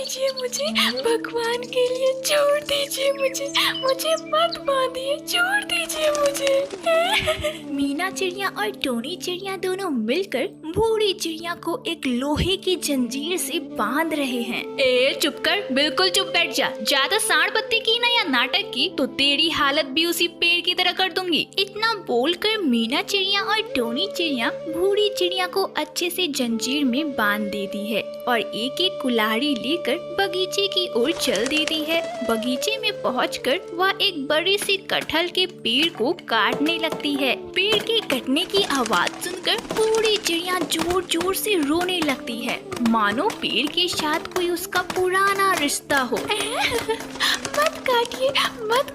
दीजिए मुझे, भगवान के लिए छोड़ दीजिए मुझे, मुझे मत बांधिए, छोड़ दीजिए मुझे। मीना चिड़िया और टोनी चिड़िया दोनों मिलकर बूढ़ी चिड़िया को एक लोहे की जंजीर से बांध रहे हैं। ए चुप कर, बिल्कुल चुप बैठ जा। ज्यादा सांड बत्ती की ना या नाटक की तो तेरी हालत भी उसी पेड़ की तरह कर दूंगी। इतना बोलकर मीना चिड़िया और टोनी चिड़िया बूढ़ी चिड़िया को अच्छे से जंजीर में बांध देती है और एक एक कुल्हाड़ी लेकर बगीचे की ओर चल देती है। बगीचे में पहुंचकर वह एक बड़े से कटहल के पेड़ को काटने लगती है। पेड़ के कटने की आवाज सुनकर बूढ़ी चिड़िया जोर जोर से रोने लगती है, मानो पेड़ के साथ कोई उसका पुराना रिश्ता हो। मत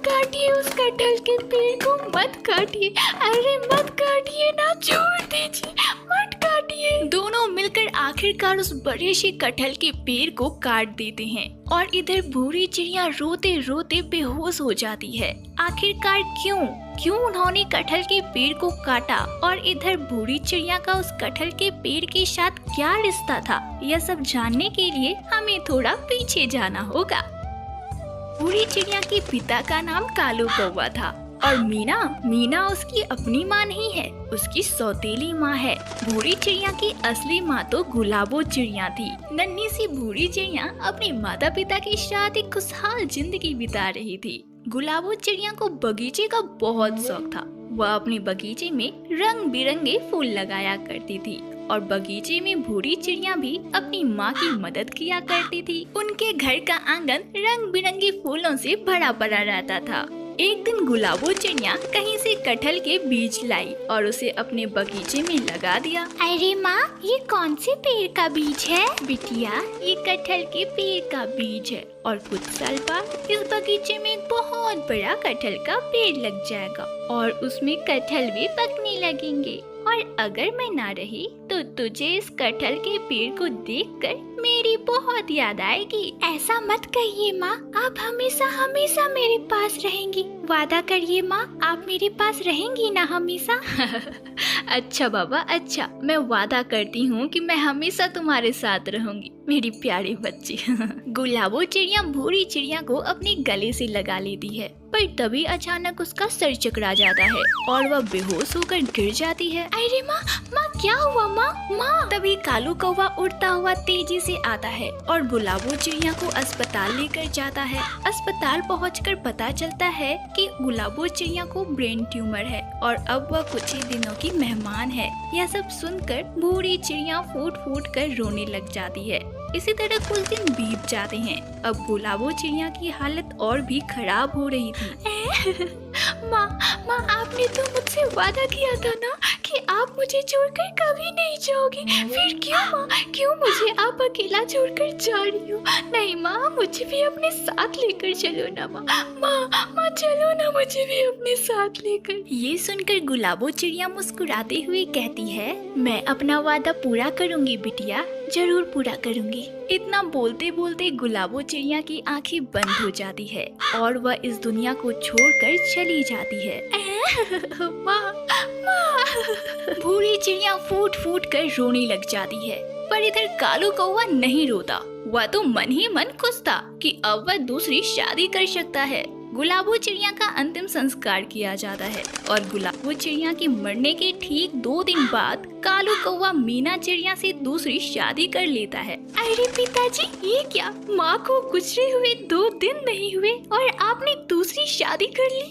काटिए उस कटहल के पेड़ को, मत काटिए, अरे मत काटिए ना, छोड़ दीजिए, मत काटिए। दोनों मिलकर आखिरकार उस बड़े से कटहल के पेड़ को काट देते हैं और इधर बूढ़ी चिड़िया रोते रोते बेहोश हो जाती है। आखिरकार क्यों उन्होंने कटहल के पेड़ को काटा और इधर बूढ़ी चिड़िया का उस कटहल के पेड़ के साथ क्या रिश्ता था, यह सब जानने के लिए हमें थोड़ा पीछे जाना होगा। बूढ़ी चिड़िया के पिता का नाम कालू कौवा था और मीना उसकी अपनी माँ नहीं है, उसकी सौतेली माँ है। बूढ़ी चिड़िया की असली माँ तो गुलाबो चिड़िया थी। नन्ही सी बूढ़ी चिड़िया अपने माता पिता के साथ एक खुशहाल जिंदगी बिता रही थी। गुलाबो चिड़िया को बगीचे का बहुत शौक था। वह अपने बगीचे में रंग बिरंगे फूल लगाया करती थी और बगीचे में बूढ़ी चिड़िया भी अपनी माँ की मदद किया करती थी। उनके घर का आंगन रंग बिरंगे फूलों से भरा पड़ा रहता था। एक दिन गुलाबो चिड़िया कहीं से कटहल के बीज लाई और उसे अपने बगीचे में लगा दिया। अरे माँ, ये कौन से पेड़ का बीज है? बिटिया, ये कटहल के पेड़ का बीज है और कुछ साल बाद इस बगीचे में एक बहुत बड़ा कटहल का पेड़ लग जाएगा और उसमें कटहल भी पकने लगेंगे और अगर मैं ना रही तो तुझे इस कटहल के पेड़ को देखकर मेरी बहुत याद आएगी। ऐसा मत कहिए माँ, आप हमेशा हमेशा मेरे पास रहेंगी। वादा करिए माँ, आप मेरे पास रहेंगी ना हमेशा। अच्छा बाबा, अच्छा, मैं वादा करती हूँ कि मैं हमेशा तुम्हारे साथ रहूंगी मेरी प्यारी बच्ची। गुलाबो चिड़िया बूढ़ी चिड़िया को अपने गले से लगा लेती है, पर तभी अचानक उसका सर चकरा जाता है और वह बेहोश होकर गिर जाती है। अरे माँ, क्या हुआ माँ? तभी कालू कौवा उड़ता हुआ तेजी से आता है और गुलाबो चिड़िया को अस्पताल लेकर जाता है। अस्पताल पहुंचकर पता चलता है कि गुलाबो चिड़िया को ब्रेन ट्यूमर है और अब वह कुछ ही दिनों की मेहमान है। यह सब सुनकर बूढ़ी चिड़िया फूट फूट कर रोने लग जाती है। इसी तरह कुछ दिन बीत जाते हैं। अब गुलाबो चिड़िया की हालत और भी खराब हो रही थी। माँ, आपने तो मुझसे वादा किया था ना कि आप मुझे छोड़कर कभी नहीं जाओगी, फिर क्यों मुझे आप अकेला छोड़कर जा रही हो? नहीं माँ, मुझे भी अपने साथ लेकर चलो ना माँ, चलो ना, मुझे भी अपने साथ लेकर। ये सुनकर गुलाबो चिड़िया मुस्कुराते हुए कहती है, मैं अपना वादा पूरा करूँगी बिटिया, जरूर पूरा करूँगी। इतना बोलते बोलते गुलाबो चिड़िया की आंखें बंद हो जाती है और वह इस दुनिया को छोड़कर चली जाती है। माँ। बूढ़ी चिड़िया फूट फूट कर रोने लग जाती है, पर इधर कालू कौवा नहीं रोता। वह तो मन ही मन खुश था कि अब वह दूसरी शादी कर सकता है। गुलाबो चिड़िया का अंतिम संस्कार किया जाता है और गुलाबो चिड़िया के मरने के ठीक 2 दिन बाद कालू कौवा मीना चिड़िया से दूसरी शादी कर लेता है। अरे पिताजी, ये क्या? माँ को गुजरे हुए 2 दिन नहीं हुए और आपने दूसरी शादी कर ली?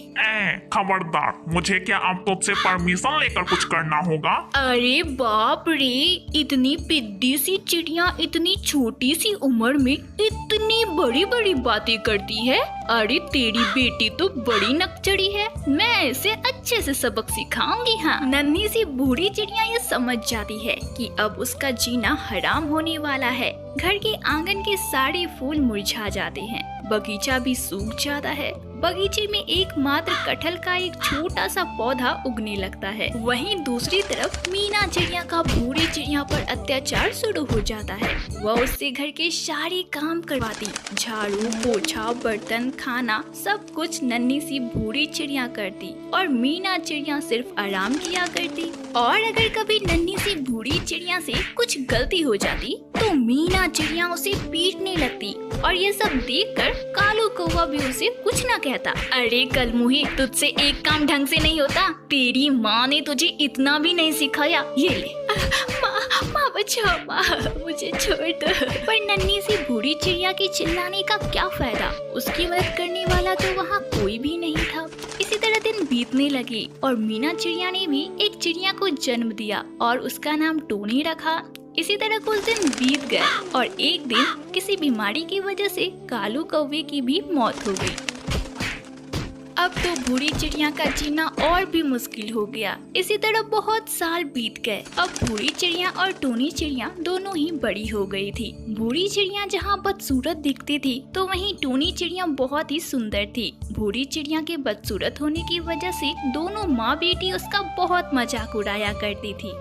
खबरदार, मुझे क्या अब तुझसे परमिशन लेकर कुछ करना होगा? अरे बाप रे, इतनी पिद्दी सी चिड़िया इतनी छोटी सी उम्र में इतनी बड़ी बड़ी बातें करती है। अरे तेरी बेटी तो बड़ी नकचड़ी है, मैं इसे अच्छे से सबक सिखाऊंगी। हाँ, नन्ही सी बूढ़ी चिड़िया ये समझ जाती है कि अब उसका जीना हराम होने वाला है। घर के आंगन के सारे फूल मुरझा जाते हैं, बगीचा भी सूख जाता है। बगीचे में एकमात्र कटहल का एक छोटा सा पौधा उगने लगता है। वहीं दूसरी तरफ मीना चिड़िया का बूढ़ी चिड़िया पर अत्याचार शुरू हो जाता है। वह उससे घर के सारे काम करवाती, झाड़ू पोछा बर्तन खाना सब कुछ नन्ही सी बूढ़ी चिड़िया करती और मीना चिड़िया सिर्फ आराम किया करती। और अगर कभी नन्ही सी बूढ़ी चिड़िया से कुछ गलती हो जाती तो मीना चिड़िया उसे पीटने लगती और ये सब देखकर कालू कौवा भी उसे कुछ ना कहता। अरे कलमुही, तुझसे एक काम ढंग से नहीं होता? तेरी माँ ने तुझे इतना भी नहीं सिखाया? ये ले। माँ बचाओ, माँ मुझे छोड़ दो। पर नन्ही सी बूढ़ी चिड़िया के चिल्लाने का क्या फायदा? उसकी मदद करने वाला तो वहाँ कोई भी नहीं था। इसी तरह दिन बीतने लगे और मीना चिड़िया ने भी एक चिड़िया को जन्म दिया और उसका नाम टोनी रखा। इसी तरह कुछ दिन बीत गए और एक दिन किसी बीमारी की वजह से कालू कौवे की भी मौत हो गई। अब तो बूढ़ी चिड़िया का जीना और भी मुश्किल हो गया। इसी तरह बहुत साल बीत गए। अब बूढ़ी चिड़िया और टोनी चिड़िया दोनों ही बड़ी हो गई थी। बूढ़ी चिड़िया जहाँ बदसूरत दिखती थी तो वहीं टोनी चिड़िया बहुत ही सुंदर थी। बूढ़ी चिड़िया के बदसूरत होने की वजह से दोनों माँ बेटी उसका बहुत मजाक उड़ाया करती थी।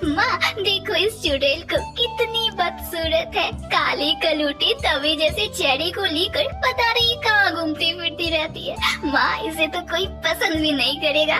माँ देखो इस चुड़ैल को, कितनी बदसूरत है। काले कलूटे तवे जैसे चेहरे को लेकर पता नहीं कहाँ घूमती फिरती रहती है। माँ इसे तो कोई पसंद भी नहीं करेगा।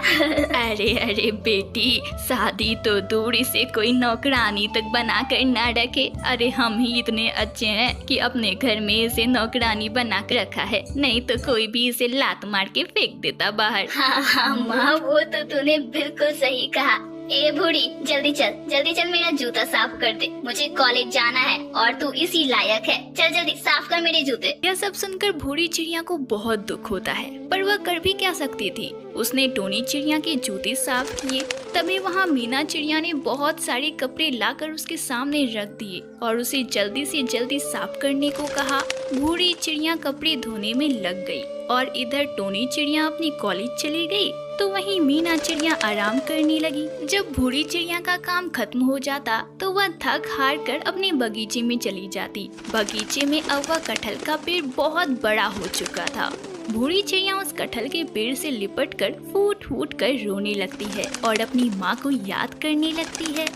अरे बेटी, शादी तो दूर, इसे कोई नौकरानी तक बना कर ना रखे। अरे हम ही इतने अच्छे हैं कि अपने घर में इसे नौकरानी बना कर रखा है, नहीं तो कोई भी इसे लात मार के फेंक देता बाहर। हाँ माँ, वो तो तूने बिल्कुल सही कहा। ए बूढ़ी, जल्दी चल मेरा जूता साफ कर दे। मुझे कॉलेज जाना है और तू इसी लायक है। चल जल्दी साफ कर मेरे जूते। यह सब सुनकर बूढ़ी चिड़िया को बहुत दुख होता है, पर वह कर भी क्या सकती थी। उसने टोनी चिड़िया के जूते साफ किए। तभी वहाँ मीना चिड़िया ने बहुत सारे कपड़े लाकर उसके सामने रख दिए और उसे जल्दी से जल्दी साफ करने को कहा। बूढ़ी चिड़िया कपड़े धोने में लग गई और इधर टोनी चिड़िया अपनी कॉलेज चली गई तो वहीं मीना चिड़िया आराम करने लगी। जब बूढ़ी चिड़िया का काम खत्म हो जाता तो वह थक हार कर अपने बगीचे में चली जाती। बगीचे में अब वह कटहल का पेड़ बहुत बड़ा हो चुका था। बूढ़ी चिड़िया उस कटहल के पेड़ से लिपट कर फूट फूट कर रोने लगती है और अपनी माँ को याद करने लगती है।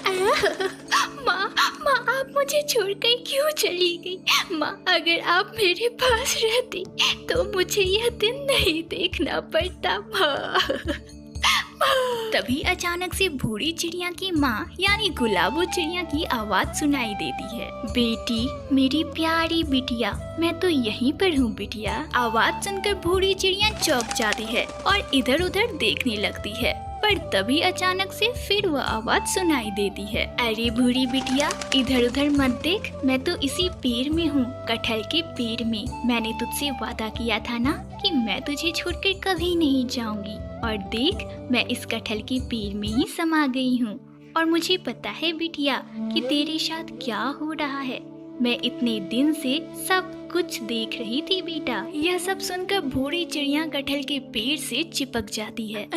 माँ आप मुझे छोड़कर क्यों चली गई? माँ अगर आप मेरे पास रहती तो मुझे यह दिन नहीं देखना पड़ता। माँ तभी अचानक से बूढ़ी चिड़िया की माँ यानी गुलाबो चिड़िया की आवाज सुनाई देती है। बेटी, मेरी प्यारी बिटिया, मैं तो यहीं पर हूँ बिटिया। आवाज सुनकर बूढ़ी चिड़िया चौंक जाती है और इधर उधर देखने लगती है, पर तभी अचानक से फिर वह आवाज सुनाई देती है। अरे बूढ़ी बिटिया, इधर उधर मत देख, मैं तो इसी पेड़ में हूँ, कटहल के पेड़ में। मैंने तुझसे वादा किया था ना कि मैं तुझे छोड़कर कभी नहीं जाऊंगी, और देख मैं इस कटहल के पेड़ में ही समा गई हूँ। और मुझे पता है बिटिया कि तेरे साथ क्या हो रहा है। मैं इतने दिन से सब कुछ देख रही थी बेटा। यह सब सुनकर बूढ़ी चिड़िया कटहल के पेड़ से चिपक जाती है।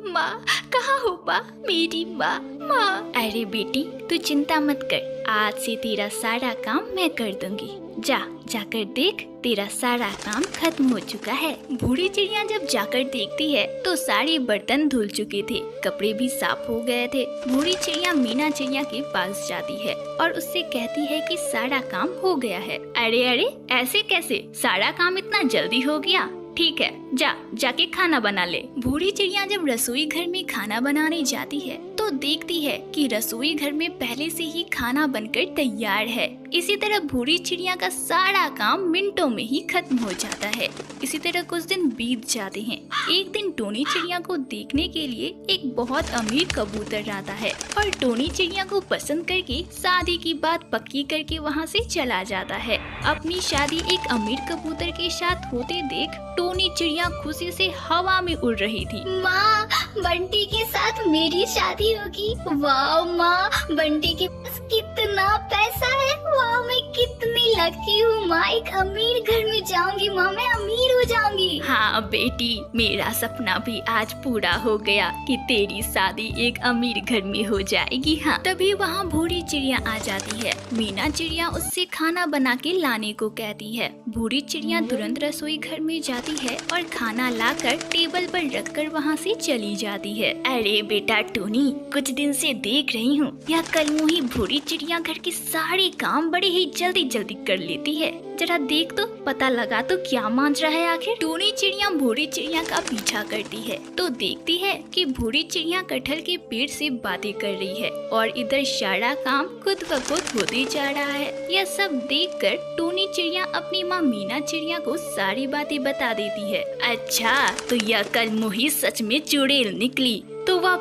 माँ कहाँ हो माँ, मेरी माँ। माँ अरे बेटी तू चिंता मत कर, आज से तेरा सारा काम मैं कर दूंगी। जाकर देख, तेरा सारा काम खत्म हो चुका है। बूढ़ी चिड़िया जब जाकर देखती है तो सारे बर्तन धुल चुके थे, कपड़े भी साफ हो गए थे। बूढ़ी चिड़िया मीना चिड़िया के पास जाती है और उससे कहती है कि सारा काम हो गया है। अरे ऐसे कैसे, सारा काम इतना जल्दी हो गया? ठीक है, जाके खाना बना ले। बूढ़ी चिड़िया जब रसोई घर में खाना बनाने जाती है तो देखती है कि रसोई घर में पहले से ही खाना बनकर तैयार है। इसी तरह बूढ़ी चिड़िया का सारा काम मिनटों में ही खत्म हो जाता है। इसी तरह कुछ दिन बीत जाते हैं। एक दिन टोनी चिड़िया को देखने के लिए एक बहुत अमीर कबूतर आता है और टोनी चिड़िया को पसंद करके शादी की बात पक्की करके वहाँ से चला जाता है। अपनी शादी एक अमीर कबूतर के साथ होते देख टोनी चिड़िया खुशी से हवा में उड़ रही थी। माँ बंटी के साथ मेरी शादी होगी। वाह माँ, बंटी के पास कितना पैसा है। वाह मैं कितनी लकी हूँ माँ, एक अमीर घर में जाऊंगी माँ, मैं अमीर हो जाऊंगी। हाँ बेटी, मेरा सपना भी आज पूरा हो गया कि तेरी शादी एक अमीर घर में हो जाएगी। हाँ तभी वहाँ बूढ़ी चिड़िया आ जाती है। मीना चिड़िया उससे खाना बना के लाने को कहती है। बूढ़ी चिड़िया तुरंत रसोई घर में जाती है और खाना लाकर टेबल पर रखकर वहाँ से चली जाती है। अरे बेटा टोनी, कुछ दिन से देख रही हूँ यह कलमुही बूढ़ी चिड़िया घर के सारे काम बड़े ही जल्दी जल्दी कर लेती है। जरा देख तो, पता लगा तो क्या मांझ रहा है आखिर। टूनी चिड़िया भूरी चिड़िया का पीछा करती है तो देखती है कि भूरी चिड़िया कटहल के पेड़ से बातें कर रही है और इधर सारा काम खुद ब खुद होते जा रहा है। यह सब देखकर टूनी चिड़िया अपनी माँ मीना चिड़िया को सारी बातें बता देती है। अच्छा, तो यह कल मुही सच में चुड़ैल निकली, तो वह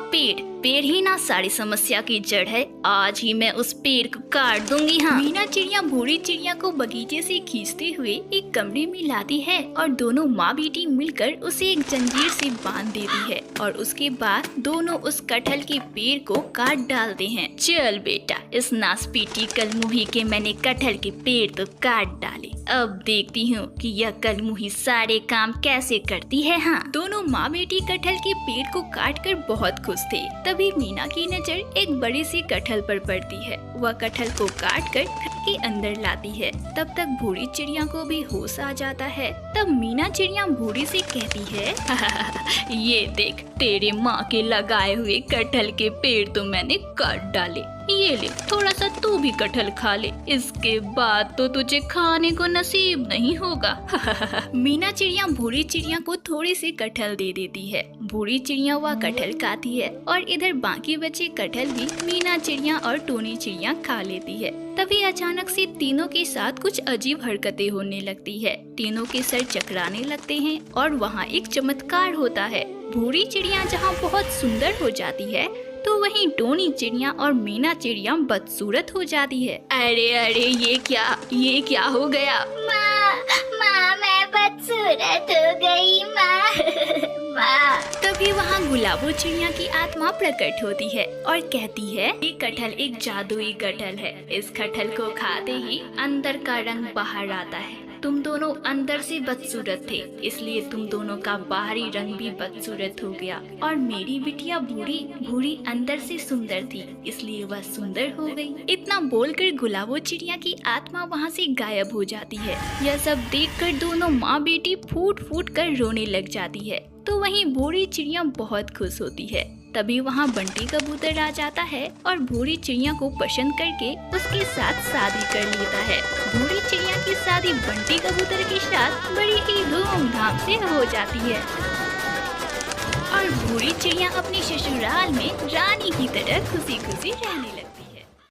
पेड़ ही ना सारी समस्या की जड़ है। आज ही मैं उस पेड़ को काट दूंगी। हाँ, मीना चिड़िया भूरी चिड़िया को बगीचे से खींचते हुए एक कमरे में लाती है और दोनों माँ बेटी मिलकर उसे एक जंजीर से बांध देती है और उसके बाद दोनों उस कटहल के पेड़ को काट डालते हैं। चल बेटा, इस नासपीटी कलमुही के मैंने कटहल के पेड़ तो काट डाले, अब देखती हूँ कि यह कलमुही सारे काम कैसे करती है। हाँ, दोनों माँ बेटी कटहल के पेड़ को काट कर बहुत खुश थे। तभी मीना की नजर एक बड़े से कटहल पर पड़ती है। वह कटहल को काट कर घर के अंदर लाती है। तब तक भूरी चिड़िया को भी होश आ जाता है। तब मीना चिड़िया भूरी से कहती है ये देख, तेरे माँ के लगाए हुए कटहल के पेड़ तो मैंने काट डाले, ये ले थोड़ा सा तू भी कटहल खा ले, इसके बाद तो तुझे खाने को नसीब नहीं होगा। मीना चिड़िया भूरी चिड़िया को थोड़े से कटहल दे देती है। भूरी चिड़िया वह कटहल खाती है और इधर बाकी बचे कटहल भी मीना चिड़िया और टूनी चिड़िया खा लेती है। तभी अचानक से तीनों के साथ कुछ अजीब हरकतें होने लगती है। तीनों के सर चकराने लगते हैं और वहाँ एक चमत्कार होता है। भूरी चिड़िया जहाँ बहुत सुंदर हो जाती है तो वहीं टोनी चिड़िया और मीना चिड़िया बदसूरत हो जाती है। अरे अरे, ये क्या हो गया? माँ मैं बदसूरत हो गई माँ। तभी वहाँ गुलाबो चिड़िया की आत्मा प्रकट होती है और कहती है, ये कटहल एक जादुई कटहल है, इस कटहल को खाते ही अंदर का रंग बाहर आता है। तुम दोनों अंदर से बदसूरत थे, इसलिए तुम दोनों का बाहरी रंग भी बदसूरत हो गया। और मेरी बिटिया भूरी अंदर से सुंदर थी, इसलिए वह सुंदर हो गई। इतना बोलकर गुलाबो चिड़िया की आत्मा वहाँ से गायब हो जाती है। यह सब देखकर दोनों माँ बेटी फूट फूट कर रोने लग जाती है। तो वहीं भूरी चिड़िया बहुत खुश होती है। तभी वहाँ बंटी कबूतर आ जाता है और भूरी चिड़िया को पसंद करके उसके साथ शादी कर लेता है। भूरी चिड़िया की शादी बंटी कबूतर के साथ बड़ी ही धूमधाम से हो जाती है और भूरी चिड़िया अपनी ससुराल में रानी की तरह खुशी खुशी रहने लगती है।